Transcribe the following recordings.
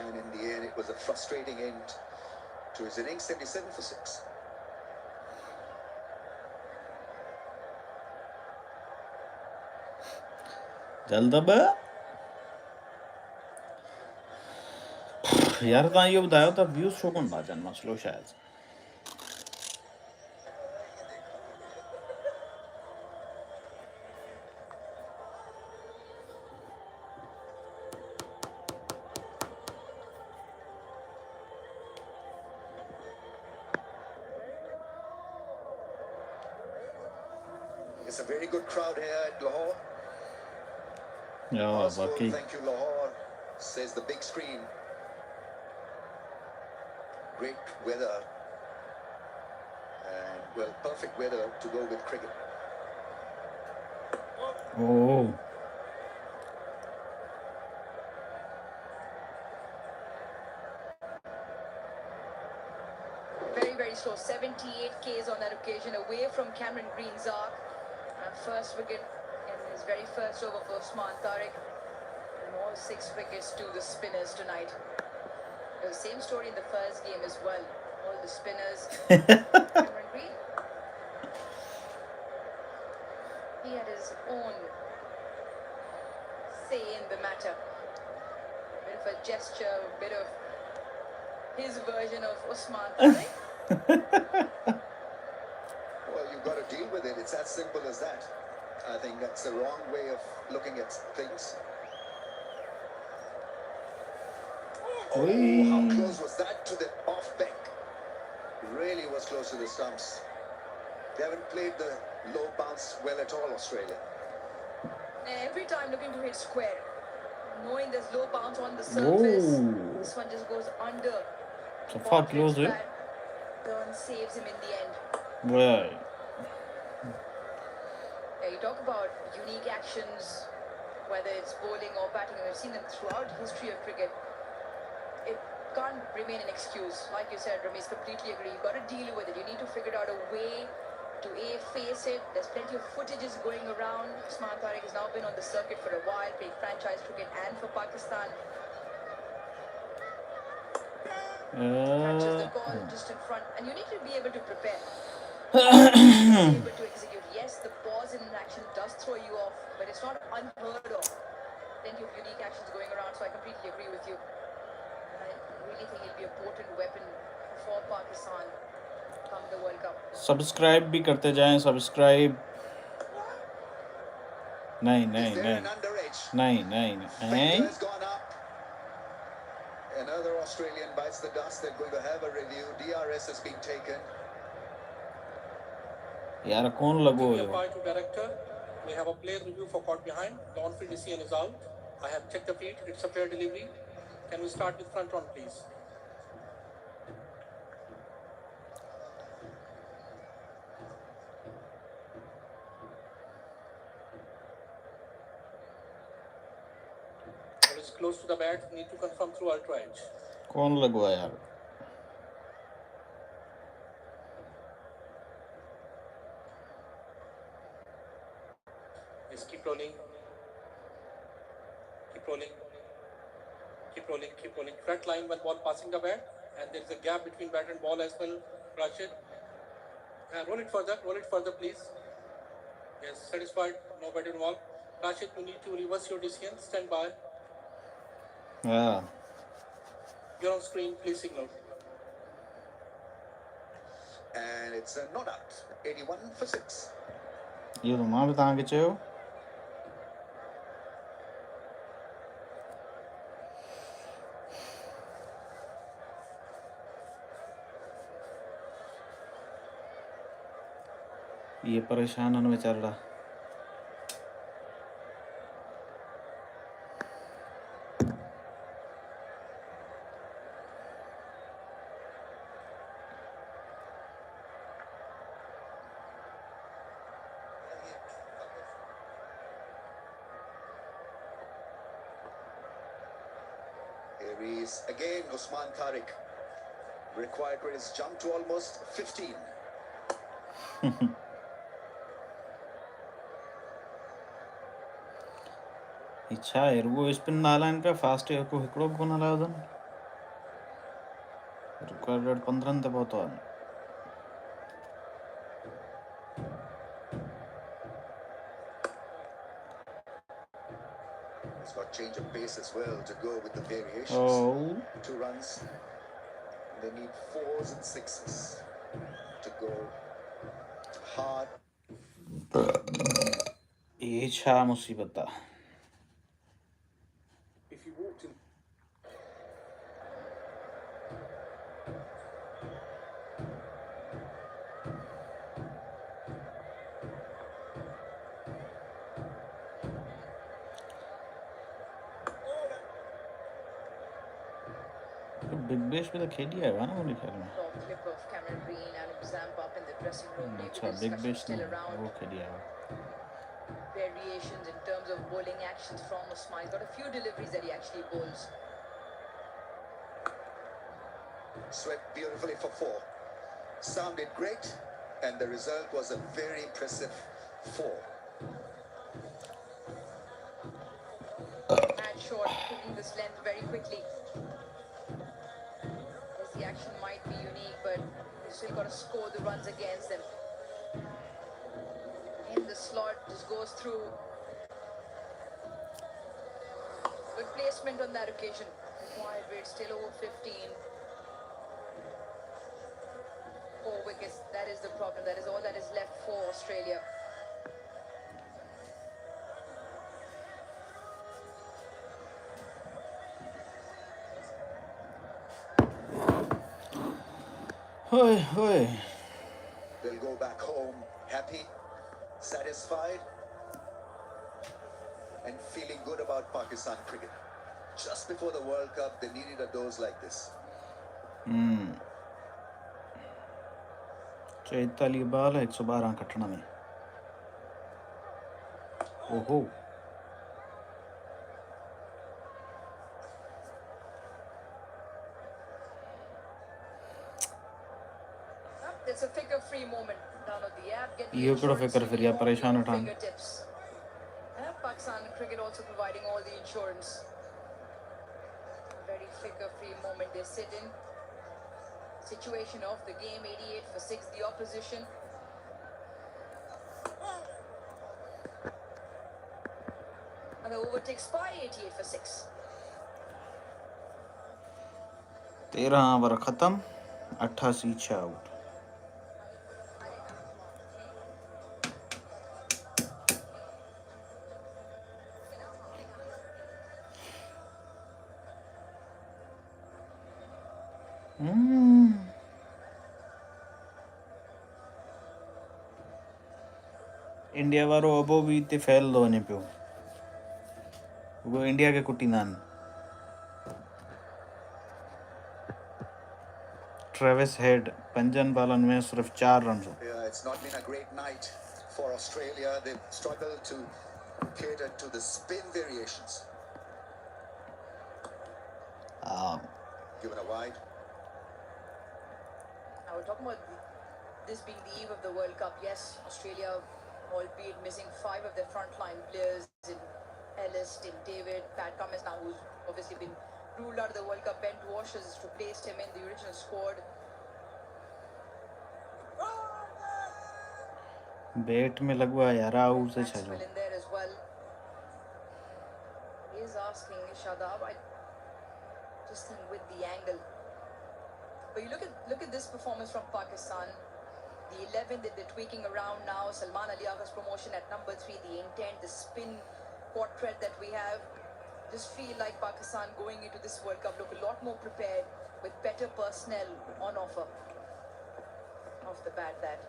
And in the end, it was a frustrating end to his innings, 77 for 6. जल्द अब यार तां इहो ॿुधायो त व्यूज़ छो कोन था अचनि मसइलो छा आहे? It's a very good crowd here at Lahore. Yeah, Houseful, बाकी thank you Lahore, says the big screen. Great weather and, well, perfect weather to go with cricket. oh Very slow, 78 Ks on that occasion, away from Cameron Green's arc. First wicket in his very first over for Usman Tariq. And all 6 wickets to the spinners tonight. The same story in the first game as well. All the spinners. Cameron Green, he had his own say in the matter. A bit of a gesture, a bit of his version of Usman Tariq. Well, you've got to deal with it. It's as simple as that. I think that's the wrong way of looking at things. Oh, how close was that to the off bank? Really was close to the stumps. They haven't played the low bounce well at all, Australia. Every time looking to hit square, knowing there's low bounce on the surface. oh This one just goes under. so far close Ball it flips back. Burns saves him in the end. right Yeah, you talk about unique actions, whether it's bowling or batting. We've seen them throughout the history of cricket. It can't remain an excuse. Like you said, Ramesh, completely agree. You've got to deal with it. You need to figure out a way to face it. There's plenty of footages going around. Usman Tariq has now been on the circuit for a while, playing franchise cricket and for Pakistan. Catches the ball just in front, and you need to be able to prepare. Be able to execute. Yes, the pause in an action does throw you off, but it's not unheard of. Plenty of unique actions going around, so I completely agree with you. I really think it'll be a potent weapon for Pakistan come the World Cup. Subscribe भी करते जाएं subscribe नहीं Is नहीं there नहीं an underage? नहीं नहीं Finger नहीं has gone up. Another Australian bites the dust. They're going to have a review. DRS has been taken. यार कौन लगो TV yo applied to director. We have a player review for caught behind. The on-field decision is out. I have checked the feed. It's a fair delivery. Can we start with front on, please? Ball is close to the bat. Need to confirm through ultra edge. कौन लगवा यार Yes, keep rolling. Keep rolling. Keep rolling. Keep rolling. Front line when ball passing the bat, and there is a gap between bat and ball as well. Rashid. Roll it further. Roll it further, please. Yes, satisfied. No bat involved. Rashid, you need to reverse your decision. Stand by. हाँ You're on screen. Please signal. And it's a not out. 81 for 6. ये तो मां भी तव्हांखे चयो ये परेशान आहिनि वीचारा Here he is again, Usman Tariq. Required for his jump to almost 15. इच्छा है रुगो स्पिन नाला इनका फास्ट है को हिकड़ो कोन हलायो अथनि required 12 പോത്തോന്ന്. He's got change of pace as well to go with the variations. Oh. 2 runs. They need 4s and 6s to go hard. ये छा मुसीबत है. If you walked in, big bash में तो खेली है ना मेरे ख्याल में. Top clip of Cameron Green and Zamp up in the dressing room. Maybe अच्छा the बिग discussion बैश ने still around. वो खेली है. Variations in terms of bowling actions from Usman. He's got a few deliveries that he actually bowls. Swept beautifully for 4. Sounded great, and the result was a very impressive 4. And short, taking this length very quickly. Yes, the action might be unique, but you still got to score the runs against them. In the slot, just goes through. Good placement on that occasion. Required rate still over 15. 4 wickets, that is the problem. That is all that is left for Australia. होय होय. They'll go back home happy, satisfied, and feeling good about Pakistan cricket. Just before the World Cup, they needed a dose like this. 44 बाल 112 कटना में. ओहो. It's a figure-free moment. Download the app, get the ये करो insurance फिक्र you फिर need या on परेशान your उठान. fingertips. Pakistan cricket also providing all the insurance. Very figure-free moment they sit in. Situation of the game, 88 for 6, the opposition. And the over takes by 88 for 6. 13 over खत्म. 88 6 out. India वारो अबो भी ते फैल दो ने पियो. वो इंडिया के कुटी नान. ट्रेविस हेड 55 बालन में सिर्फ 4 run. Yeah, it's not been a great night for Australia. They've struggled to cater to the spin variations. Given a wide. Now we're talking about this being the eve of the World Cup. Yes, Australia, albeit missing 5 of their frontline players in Ellis, in David, Pat Cummins now, who's obviously been ruled out of the World Cup. Ben Walsh has replaced him in the original squad. Bat में लगवा यार out से चलो. Maxwell in there as well. He is asking Shadab, I just think with the angle. But you look at this performance from Pakistan. The 11 that they're tweaking around now. Salman Ali Agha's promotion at number 3. The intent, the spin portrait that we have. Just feel like Pakistan going into this World Cup look a lot more prepared with better personnel on offer. Off the bat, that.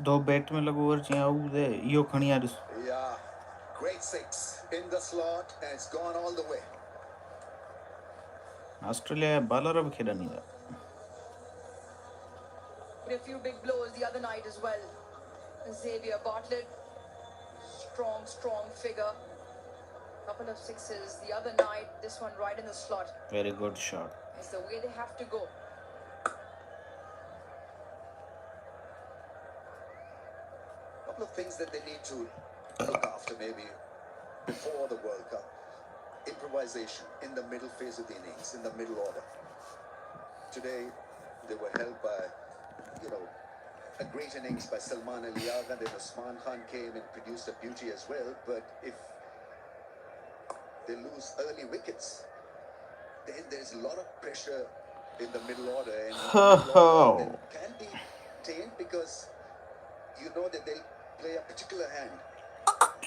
दो bat में लगो और चाहिए out दे. यो खणिया this. Yeah, great 6 in the slot, and it's gone all the way. Australia bowler अब खेला नहीं था. A few big blows the other night as well. Xavier Bartlett, strong figure. Couple of 6s the other night. This one right in the slot. Very good shot. It's the way they have to go. Couple of things that they need to look after maybe before the World Cup. improvisation in the middle phase of the innings, in the middle order. Today, they were held by, a great innings by Salman Ali Agha. Then Usman Khan came and produced a beauty as well. But if they lose early wickets, then there's a lot of pressure in the middle order, and middle order then can be tamed because you know that they'll play a particular hand.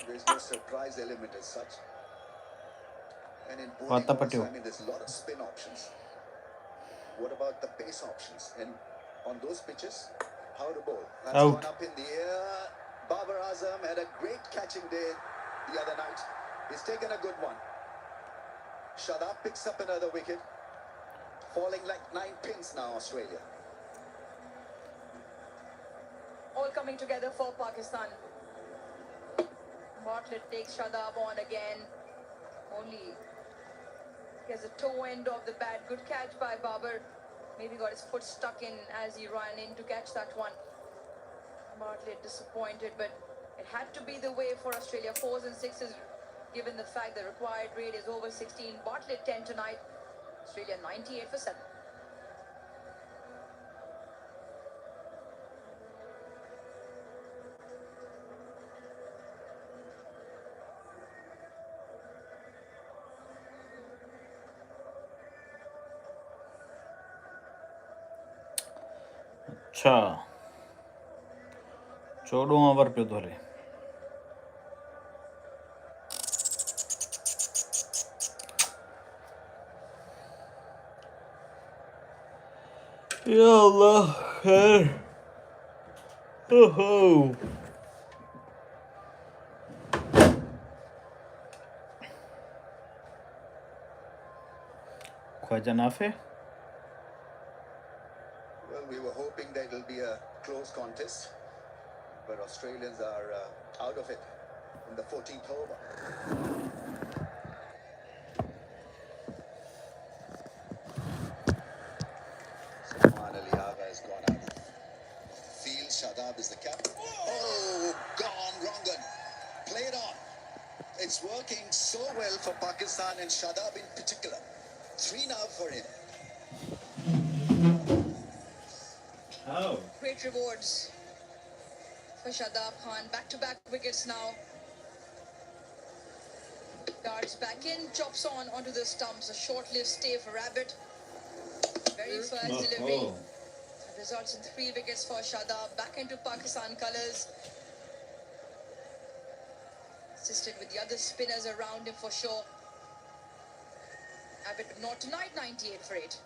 There's no surprise element as such. And in bowling also, there's a lot of spin options. What about the pace options? And on those pitches, how to bowl? That's Out. gone up in the air. Babar Azam had a great catching day the other night. He's taken a good one. Shadab picks up another wicket. Falling like 9 pins now, Australia. All coming together for Pakistan. Bartlett takes Shadab on again. Only gets the toe end of the bat. Good catch by Babar. Maybe got his foot stuck in as he ran in to catch that one. Bartlett disappointed, but it had to be the way for Australia. 4s and 6s, given the fact the required rate is over 16. Bartlett 10 tonight. Australia 98 for 7. अच्छा 14 over पे तो हले या अल्लाह खैर ओहो Khwaja Nafe Well, we were hoping that it'll be a close contest, but Australians are out of it in the 14th over. Salman Ali Agha has gone out of field. Shadab is the captain. Oh, gone, Rangan. Played on. It's working so well for Pakistan and Shadab in particular. 3 now for him. Oh. Great rewards for Shadab Khan. Back-to-back wickets now. Guards back in, chops on onto the stumps. A short-lived stay for Rabbit. Very first delivery. Results in 3 wickets for Shadab. Back into Pakistan colours. Assisted with the other spinners around him for sure. Abbott not tonight, 98 for 8.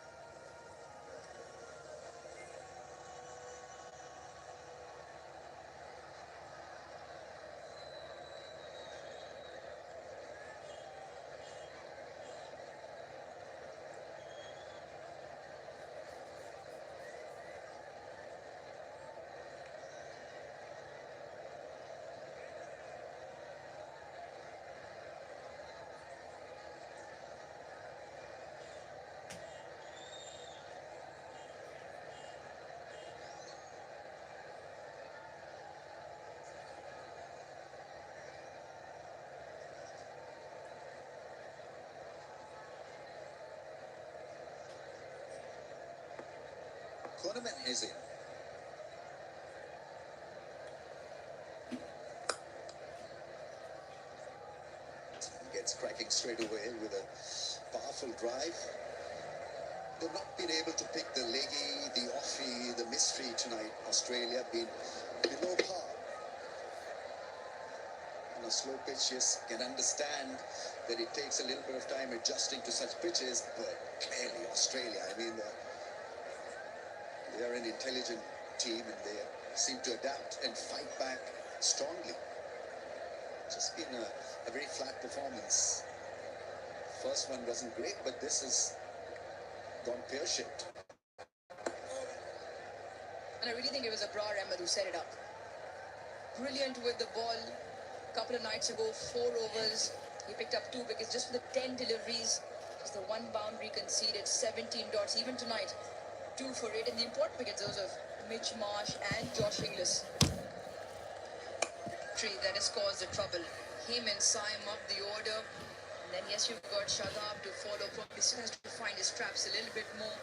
Konaman is in. Gets cracking straight away with a powerful drive. They've not been able to pick the leggy, the offie, the mystery tonight. Australia been below par. On a slow pitch, yes, can understand that it takes a little bit of time adjusting to such pitches, but clearly Australia, they are an intelligent team and they seem to adapt and fight back strongly. Just been a very flat performance. First one wasn't great, but this has gone pear-shaped. And I really think it was Abrar Ahmed who set it up. Brilliant with the ball. A couple of nights ago, 4 overs. He picked up 2 wickets just with the 10 deliveries. Just the 1 boundary conceded, 17 dots. Even tonight, 2 for 8. And the important wickets, those of Mitch Marsh and Josh Inglis. That has caused the trouble. Him and Syme up the order. And then yes, you've got Shadab to follow. Probably still has to find his traps a little bit more.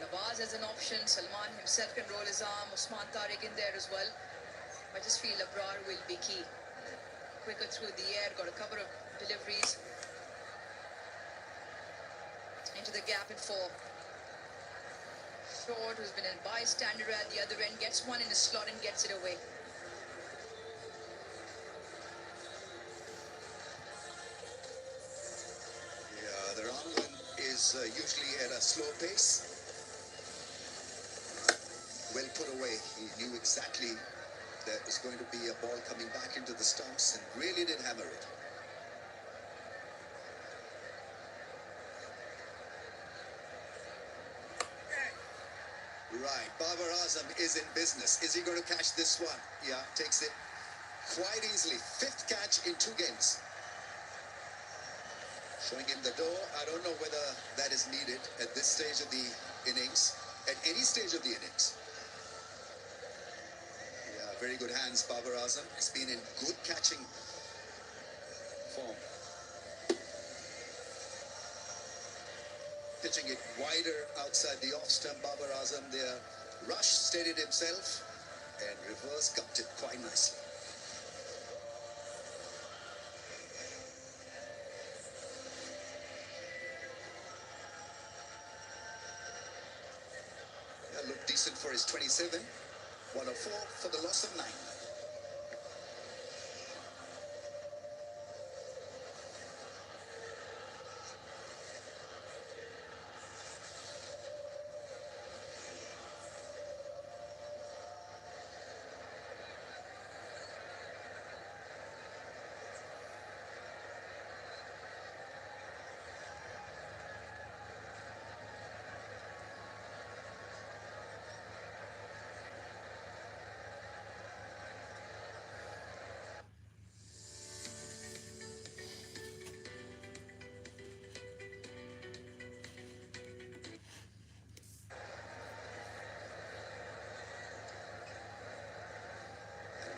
Nawaz as an option. Salman himself can roll his arm. Usman Tariq in there as well. I just feel Abrar will be key. Quicker through the air. Got a couple of deliveries into the gap in 4. Short, who's been a bystander at the other end, gets one in his slot and gets it away. Yeah, the Ramadan is usually at a slow pace. Well put away. He knew exactly there was going to be a ball coming back into the stumps and really did hammer it. Right, Babar Azam is in business. Is he going to catch this one? Yeah, takes it quite easily. 5th catch in 2 games. Showing him the door. I don't know whether that is needed at this stage of the innings, at any stage of the innings. Yeah, very good hands, Babar Azam. He's been in good catching form. Pitching it wider outside the off stump. Babar Azam there. Rush steadied himself and reverse gumped it quite nicely. Yeah, looked decent for his 27. 104 for the loss of 9.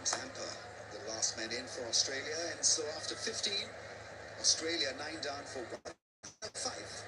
Zampa, the last man in for Australia, and so after 15, Australia 9 down for 1-5.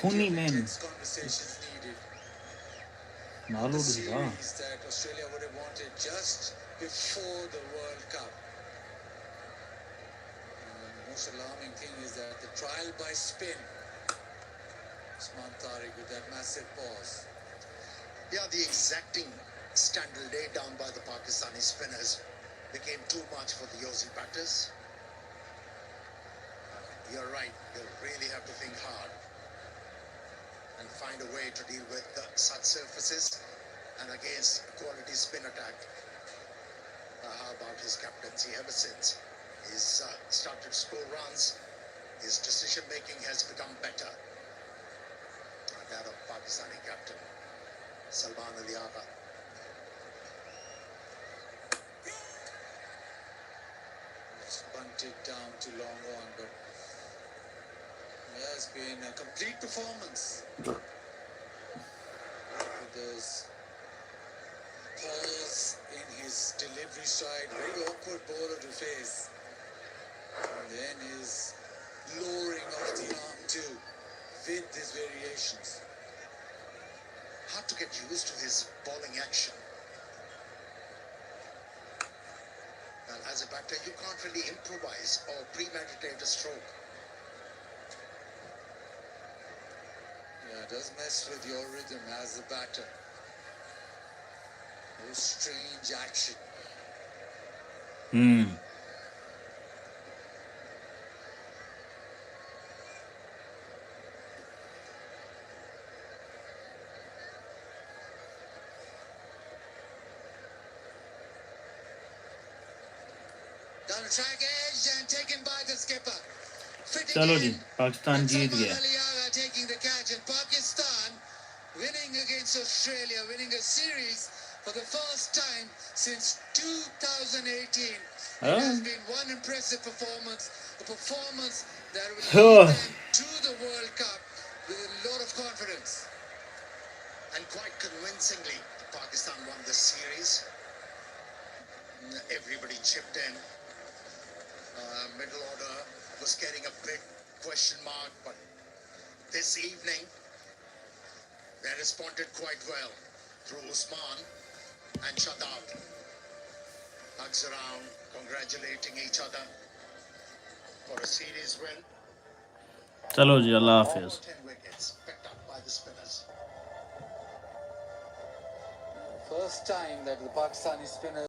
Khuni men. Conversations needed. The Naludulla. series that Australia would have wanted just before the World Cup. And the most alarming thing is that the trial by spin. Usman Tariq with that massive pause. Yeah, the exacting standard laid down by the Pakistani spinners became too much for the Aussie batters. You're right, you'll really have to think hard and find a way to deal with such surfaces and against quality spin attack. How about his captaincy ever since he's started to score runs? His decision making has become better. That of Pakistani captain Salman Ali Agha. It's bunted down to long on, but it has been a complete performance. With those pause in his delivery side, very awkward bowler to face. And then his lowering of the arm too, with these variations. Hard to get used to his bowling action. Well, as a batter, you can't really improvise or premeditate a stroke. Yeah, it does mess with your rhythm as a batter. No strange action. Down the track edge and taken by the skipper. Fitting चलो जी in, Pakistan and Jeet Salman गया. Ali Agha taking the catch, and Pakistan winning against Australia, winning a series for the first time since 2018. It Oh. has been one impressive performance, a performance that will Oh. lead them to the World Cup with a lot of confidence. And quite convincingly, Pakistan won the series. Everybody chipped in. Middle order was getting a big question mark, but this evening they responded quite well through Usman and Shadab. Hugs around, congratulating each other for a series win. चलो जी अल्लाह All Hafiz. 10 wickets picked up by the spinners. First time that the Pakistani spinners